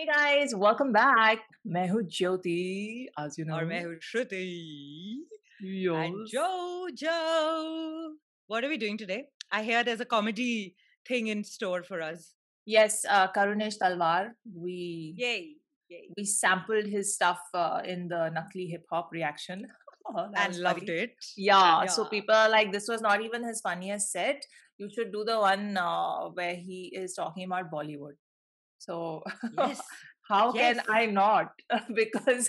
Hey guys, welcome back. मैं हूँ ज्योति, as you know. और मैं हूँ श्रुति and Yes. Jojo. What are we doing today? I hear there's a comedy thing in store for us. Yes, Karunesh Talwar. We Yay! Yay! we sampled his stuff in the Nakli hip hop reaction. That And was loved funny. it. Yeah, so Yeah. people are like, this was not even his funniest set. You should do the one where he is talking about Bollywood. So Yes. how Yes. can I not? Because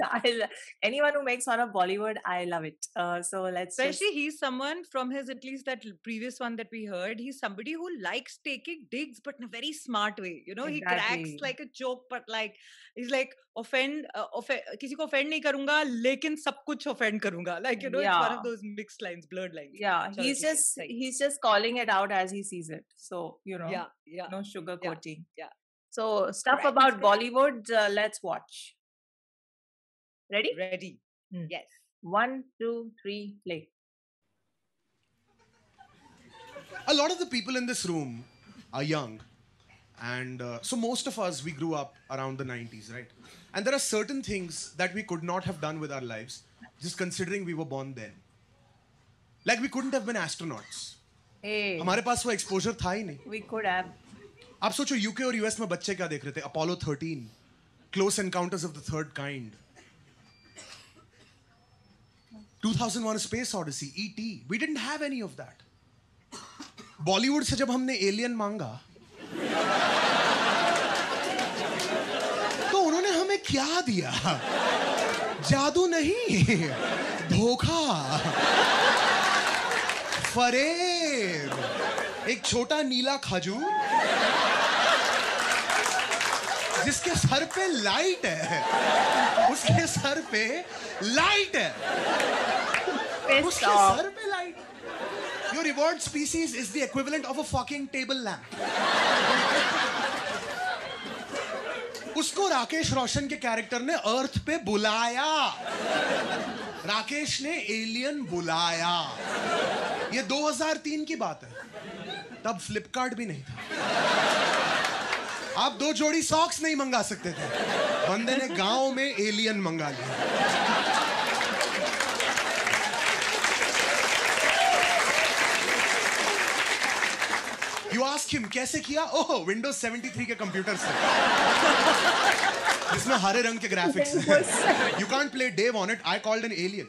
anyone who makes fun of Bollywood, I love it. So let's Especially he's someone from his, at least that previous one that we heard, he's somebody who likes taking digs but in a very smart way. You know, he cracks Exactly. like a joke, but like he's like किसी को offend नहीं करूंगा लेकिन सब कुछ offend करूंगा. Like, you know, it's one of those mixed lines, blurred lines. Yeah, Chalo, he's theek hai, just sahi. he's just calling it out as he sees it. So, you know, Yeah. no sugarcoating. Yeah. So stuff Correct. about Bollywood, let's watch. Ready? Ready. Hmm. Yes. 1, 2, 3, play. A lot of the people in this room are young. And so most of us, we grew up around the 90s, right? And there are certain things that we could not have done with our lives, just considering we were born then. Like we couldn't have been astronauts. Hey, हमारे पास वो exposure था ही नहीं. we could have. आप सोचो UK और US में बच्चे क्या देख रहे थे? Apollo 13, Close Encounters of the Third Kind, 2001: A Space Odyssey, E.T. We didn't have any of that. Bollywood से जब हमने एलियन मांगा तो उन्होंने हमें क्या दिया? जादू नहीं, धोखा, फरेब, एक छोटा नीला खजूर जिसके सर पे लाइट है, उसके सर पे लाइट है, उसके सर पे light. Your evolved species is the equivalent of a fucking table lamp. उसको राकेश रोशन के कैरेक्टर ने अर्थ पे बुलाया. राकेश ने एलियन बुलाया. ये 2003 की बात है. तब फ्लिपकार्ट भी नहीं था. आप 2 जोड़ी सॉक्स नहीं मंगा सकते थे. बंदे ने गांव में एलियन मंगा लिया. You ask him कैसे किया? ओह, Windows 73 के कंप्यूटर से, जिसमें हरे रंग के ग्राफिक्स हैं. You can't play Dave on it. I called an alien.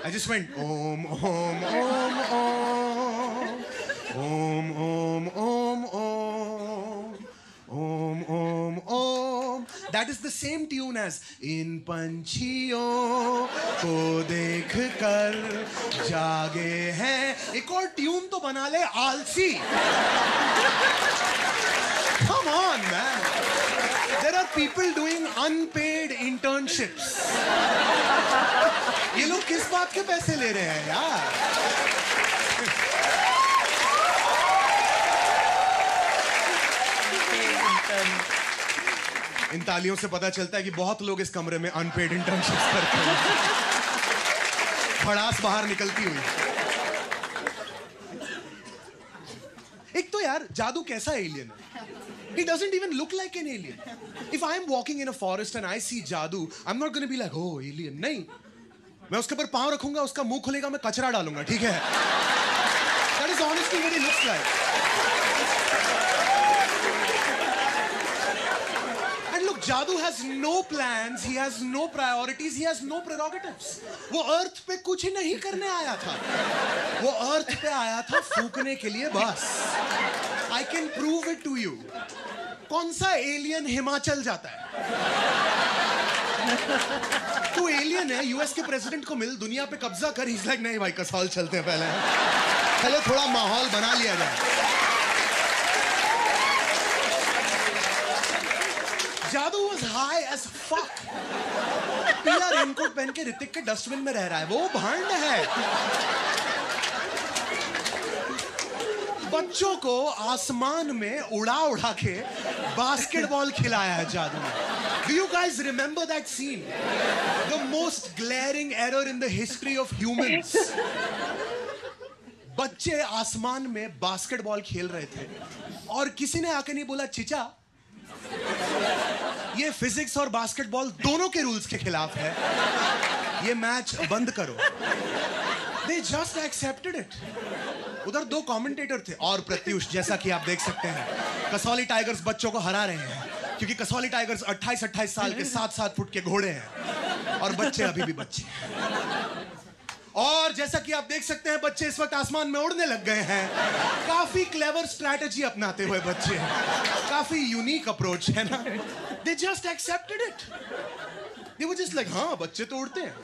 I just went om om om om om om om om om om. That is the same tune as इन पंछियों को देख कर जागे हैं. एक और ट्यून तो बना ले आलसी. Come on, man. There are people doing unpaid internships. ये लोग किस बात के पैसे ले रहे हैं यार? इन तालियों से पता चलता है कि बहुत लोग इस कमरे में अनपेड इंटर्नशिप्स करते हैं. भड़ास बाहर निकलती हुई. एक तो यार जादू कैसा एलियन है? He doesn't even look like an alien. If I'm walking in a forest and I see जादू, I'm not going to be like, oh, alien. नहीं. मैं उसके ऊपर पांव रखूंगा, उसका मुंह खुलेगा, मैं कचरा डालूंगा, ठीक है? That is honestly what he looks like. जादू has no plans, he has no priorities, he has no prerogatives. वो अर्थ पे कुछ नहीं करने आया था. वो अर्थ पे आया था फूकने के लिए बस. I can prove it to you. कौन सा एलियन हिमाचल जाता है? तू एलियन है, यूएस के प्रेसिडेंट को मिल, दुनिया पे कब्जा कर. He's like, नहीं भाई, कसौल चलते हैं पहले थोड़ा माहौल बना लिया जाए. जादू was high as fuck. पीला रेनकोट पहन के ऋतिक के डस्टबिन में रह रहा है. वो भांड है. बच्चों को आसमान में उड़ा के बास्केटबॉल खिलाया है जादू ने. Do you guys remember that scene? The most glaring error in the history of humans. बच्चे आसमान में बास्केटबॉल खेल रहे थे और किसी ने आके नहीं बोला, चिचा ये फिजिक्स और बास्केटबॉल दोनों के रूल्स के खिलाफ है, ये मैच बंद करो। They just accepted it. उधर दो कमेंटेटर थे और प्रत्युष, जैसा कि आप देख सकते हैं कसौली टाइगर्स बच्चों को हरा रहे हैं, क्योंकि कसौली टाइगर्स 28-28 साल के 7-7 फुट के घोड़े हैं और बच्चे अभी भी बच्चे हैं। और जैसा कि आप देख सकते हैं बच्चे इस वक्त आसमान में उड़ने लग गए हैं। काफी क्लेवर स्ट्रैटेजी अपनाते हुए बच्चे हैं, काफी यूनिक अप्रोच है ना। They just accepted it. They were just like, हाँ बच्चे तो उड़ते हैं,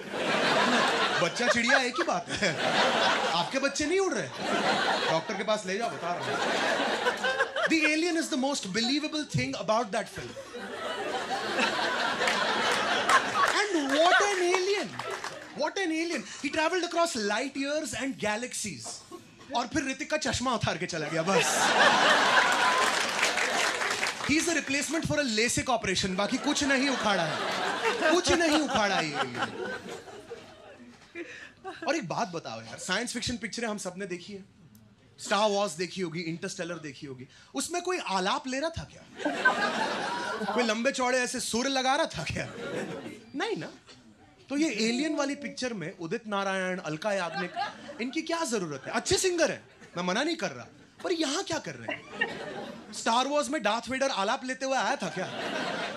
बच्चा चिड़िया एक ही बात है, आपके बच्चे नहीं उड़ रहे, डॉक्टर के पास ले जाओ, बता रहा हूं। The alien is the most believable thing about that film. And what an alien! What an alien! He traveled across light years and galaxies. और फिर ऋतिक का चश्मा उतार के चला गया बस। He is a replacement for a LASIK operation. बाकी कुछ नहीं उखाड़ा है, कुछ नहीं उखाड़ा ये। और एक बात बताओ यार, साइंस फिक्शन पिक्चरें हम सबने देखी है, स्टार वॉर्स देखी होगी, इंटरस्टेलर देखी होगी, उसमें कोई आलाप ले रहा था क्या? कोई लंबे चौड़े ऐसे सुर लगा रहा था क्या? नहीं ना। तो ये एलियन वाली पिक्चर में उदित नारायण, अलका याग्निक, इनकी क्या जरूरत है? अच्छे सिंगर हैं, मैं मना नहीं कर रहा, पर यहाँ क्या कर रहे हैं? स्टार वॉर्स में डार्थ वेडर आलाप लेते हुए आया था क्या?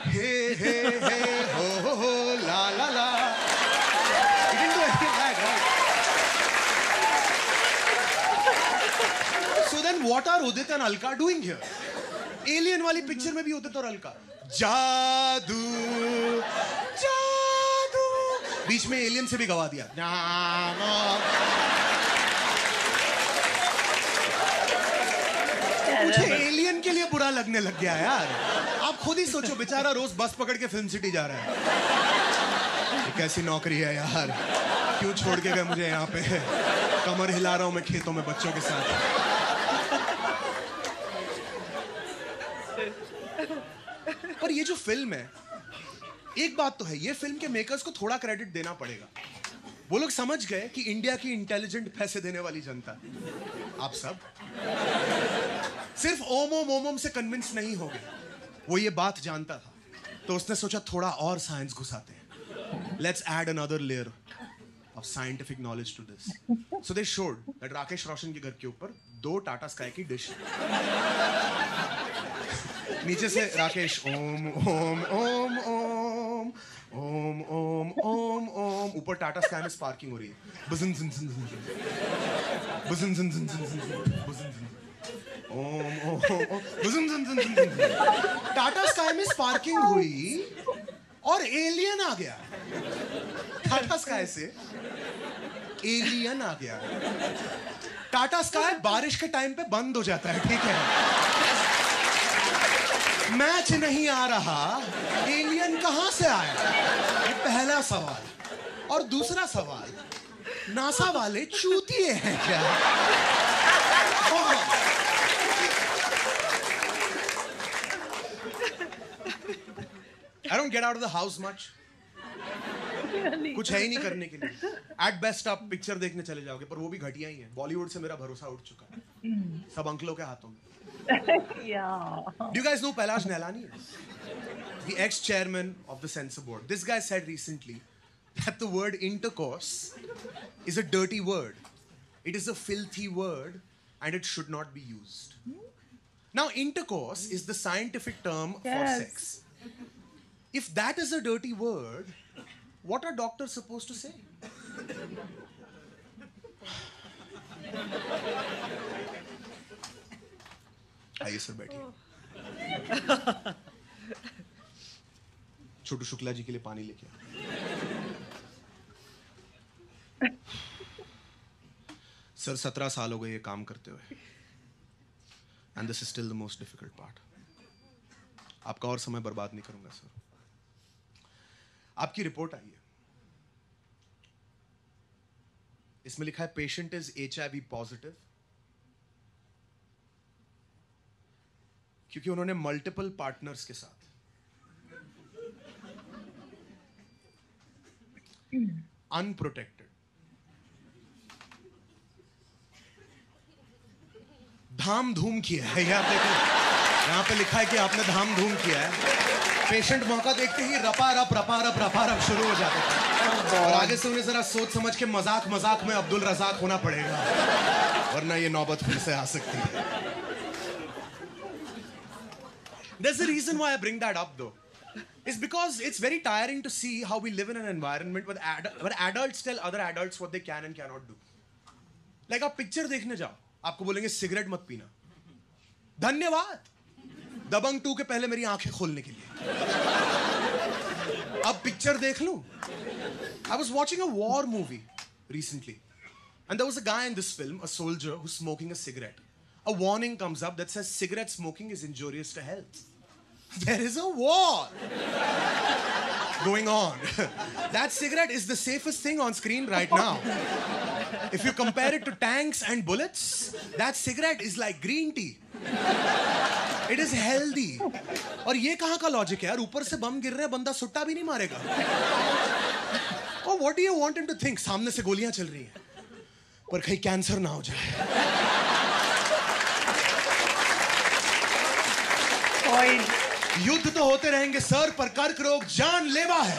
हे हे हे हो ला ला ला। He didn't do anything like that, right? So then what are Udit and Alka doing here? Alien वाली पिक्चर में भी उदित और अलका जादू जादू, बीच में एलियन से भी गवा दिया। मुझे एलियन के लिए बुरा लगने लग गया यार। आप खुद ही सोचो, बेचारा रोज बस पकड़ के फिल्म सिटी जा रहा है, ये कैसी नौकरी है यार, क्यों छोड़ के गए मुझे यहाँ पे, कमर हिला रहा हूं मैं खेतों में बच्चों के साथ। पर ये जो फिल्म है, एक बात तो है, ये फिल्म के मेकर्स को थोड़ा क्रेडिट देना पड़ेगा। वो लोग समझ गए कि इंडिया की इंटेलिजेंट पैसे देने वाली जनता, आप सब सिर्फ ओम ओम ओम ओम से कन्विंस नहीं हो गए, वो ये बात जानता था, तो उसने सोचा थोड़ा और साइंस घुसाते हैं, let's add another layer of scientific knowledge to this. So they showed that Rakesh Roshan के घर के ऊपर 2 टाटा स्काई की डिश, नीचे से राकेश ओम ओम ओम ओम ओम ओम ओम ओम, ऊपर टाटा स्काई में स्पार्किंग हो रही है, बुजुन जुन जुन जुन बुजुन जुन जुन जुन बुजुन ओम ओम बुजुन जुन जुन जुन। टाटा स्काई में स्पार्किंग हुई और एलियन आ गया, टाटा स्काई से एलियन आ गया। टाटा स्काई बारिश के टाइम पे बंद हो जाता है, ठीक है, मैच नहीं आ रहा, एलियन कहां से आया? ये पहला सवाल। और दूसरा सवाल, नासा वाले चूतिए हैं क्या? I don't get out of the house much. कुछ है ही नहीं करने के लिए। At best आप पिक्चर देखने चले जाओगे, पर वो भी घटिया ही है। बॉलीवुड से मेरा भरोसा उठ चुका है, सब अंकलों के हाथों में। Yeah. Do you guys know Pailash Nailani? The ex-chairman of the censor board. This guy said recently that the word intercourse is a dirty word. It is a filthy word and it should not be used. Now, intercourse is the scientific term for sex. If that is a dirty word, what are doctors supposed to say? आइए sir बैठिए। छोटू शुक्ला जी के लिए पानी लेके sir 17 साल हो गए ये काम करते हुए, and this is still the most difficult part. आपका और समय बर्बाद नहीं करूंगा सर। आपकी रिपोर्ट आई है, इसमें लिखा है पेशेंट इज HIV पॉजिटिव, क्योंकि उन्होंने मल्टीपल पार्टनर्स के साथ अनप्रोटेक्टेड धाम धूम किया है। यहाँ पे लिखा है कि आपने धाम धूम किया है। पेशेंट मौका देखते ही रपा रप शुरू हो जाते थे। और आगे से उन्हें जरा सोच समझ के मजाक में अब्दुल रजाक होना पड़ेगा, वरना ये नौबत फिर से आ सकती है। There's a reason why I bring that up though. It's because it's very tiring to see how we live in an environment where adults tell other adults what they can and cannot do. Like आप picture देखने जाओ, आपको बोलेंगे cigarette मत पीना। धन्यवाद दबंग 2 के पहले मेरी आंखें खोलने के लिए। अब पिक्चर देख लूं। I was watching a war movie recently, and there was a guy in this film, a soldier who's smoking a cigarette. A warning comes up that says cigarette smoking is injurious to health. There is a war going on. That cigarette is the safest thing on screen right now. If you compare it to tanks and bullets, that cigarette is like green tea. It is healthy. और ये कहाँ का logic है यार? ऊपर से बम गिर रहे हैं, बंदा सुट्टा भी नहीं मारेगा। Oh, what do you want him to think? सामने से गोलियां चल रही हैं, पर कहीं कैंसर ना हो जाए। युद्ध तो होते रहेंगे सर, पर कर्क रोग जानलेवा है।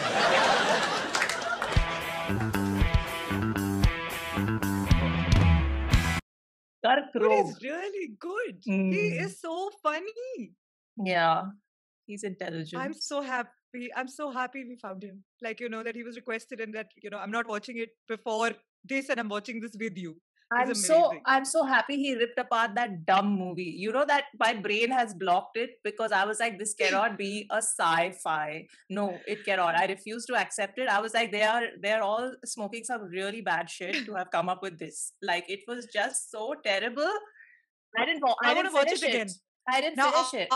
Kark Rog. He's really good. He is so funny. Yeah, he's intelligent. I'm so happy we found him. Like, you know, that he was requested and that, you know, I'm not watching it before this and I'm watching this with you. I'm so happy he ripped apart that dumb movie. You know that my brain has blocked it because I was like, this cannot be a sci-fi. No, it cannot. I refuse to accept it. I was like, they're all smoking some really bad shit to have come up with this. Like, it was just so terrible. I didn't watch it again. I didn't finish it.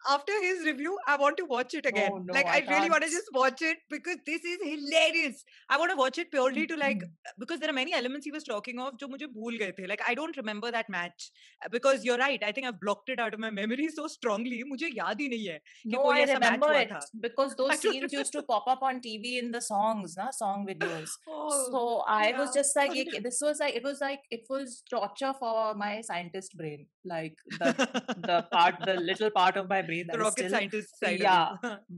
After his review, I want to watch it again. Oh, no, like, I really want to just watch it because this is hilarious. I want to watch it purely to like, because there are many elements he was talking of जो मुझे भूल गए थे. Like, I don't remember that match because you're right. I think I've blocked it out of my memory so strongly. मुझे याद ही नहीं है कि कोई ऐसा match हुआ था. Because those scenes used to pop up on TV in the songs, song videos. So I was just like, it was torture for my scientist brain. Like the little part of my brain. The rocket scientist side. Yeah.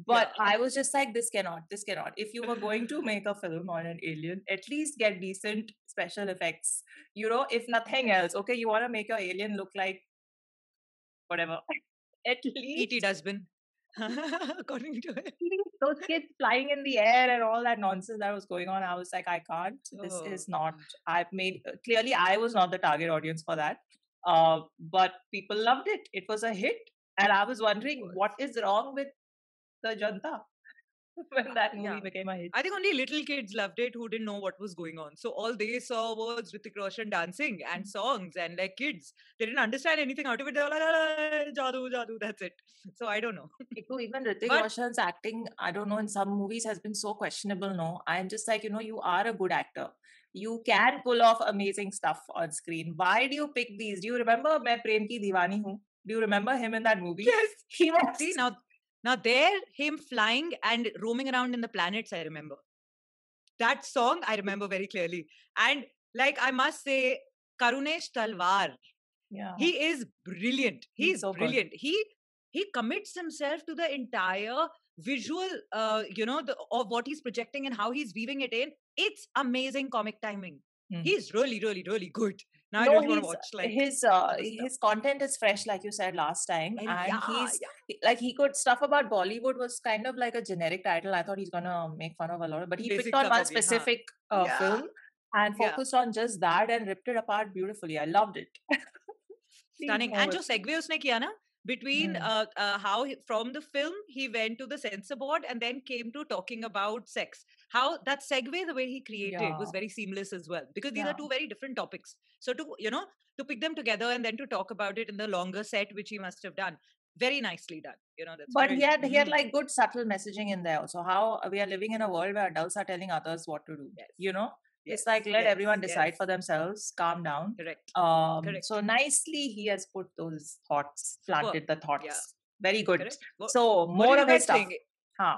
But I was just like, this cannot. If you were going to make a film on an alien, at least get decent special effects. You know, if nothing else, okay, you want to make your alien look like whatever. At least E.T. dustbin. According to it. Those kids flying in the air and all that nonsense that was going on, I was like, I can't. This is not. Clearly, I was not the target audience for that. But people loved it. It was a hit. And I was wondering, what is wrong with the Janta when that movie became a hit? I think only little kids loved it who didn't know what was going on. So all they saw was Hrithik Roshan dancing and songs and like kids. They didn't understand anything out of it. They were like, jadoo, jadoo, that's it. So I don't know. Even Hrithik Roshan's acting, I don't know, in some movies has been so questionable, no? I'm just like, you are a good actor. You can pull off amazing stuff on screen. Why do you pick these? Do you remember Main Prem Ki Deewani Hoon? Do you remember him in that movie? Yes. He was. See, now there, him flying and roaming around in the planets, I remember. That song, I remember very clearly. And like, I must say, Karunesh Talwar, he is brilliant. He's so brilliant. Good. He commits himself to the entire visual, of what he's projecting and how he's weaving it in. It's amazing comic timing. He's really, really, really good. Now I don't want to watch like his content is fresh, like you said last time, and he could stuff about Bollywood was kind of like a generic title. I thought he's gonna make fun of a lot, but he picked on one specific film and focused on just that and ripped it apart beautifully. I loved it. Stunning. And jo segue usne kiya na between how from the film he went to the censor board and then came to talking about sex. How that segue, the way he created was very seamless as well, because these are two very different topics. So to pick them together and then to talk about it in the longer set, which he must have done, very nicely done. That's but he had like good subtle messaging in there. So how we are living in a world where adults are telling others what to do. Yes. It's like let everyone decide for themselves. Calm down. Correct. Correct. So nicely he has put those thoughts, planted the thoughts. Yeah. Very good. Correct. So more of his stuff.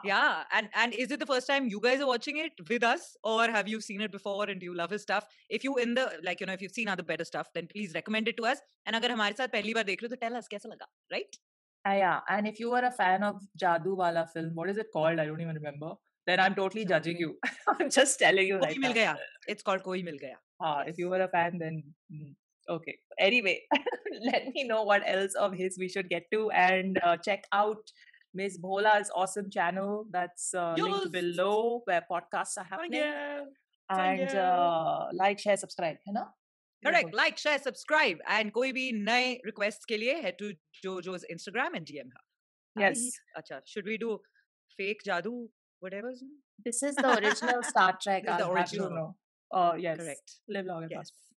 Yeah, and is it the first time you guys are watching it with us, or have you seen it before and do you love his stuff? If you if you've seen other better stuff, then please recommend it to us. And agar hamare saath pehli baar dekh rahe ho, to tell us kaisa laga, right? Yeah, and if you were a fan of Jadoo Wala film, what is it called? I don't even remember. Then I'm totally judging you. I'm just telling you Koi right Mil now. Gaya. It's called Koi Mil Gaya. If you were a fan, then okay. Anyway, let me know what else of his we should get to, and check out Miss Bhola's awesome channel that's linked Yes. below where podcasts are Thank happening. you. And like, share, subscribe, है ना? Correct. Like, share, subscribe. And कोई भी नए requests के लिए head to Jojo's Instagram and DM her. Yes. Acha, should we do fake Jadoo, whatever's name? This is the original Star Trek. This is the I'll have you original. know. Yes. Correct. Live long and Yes. prosper.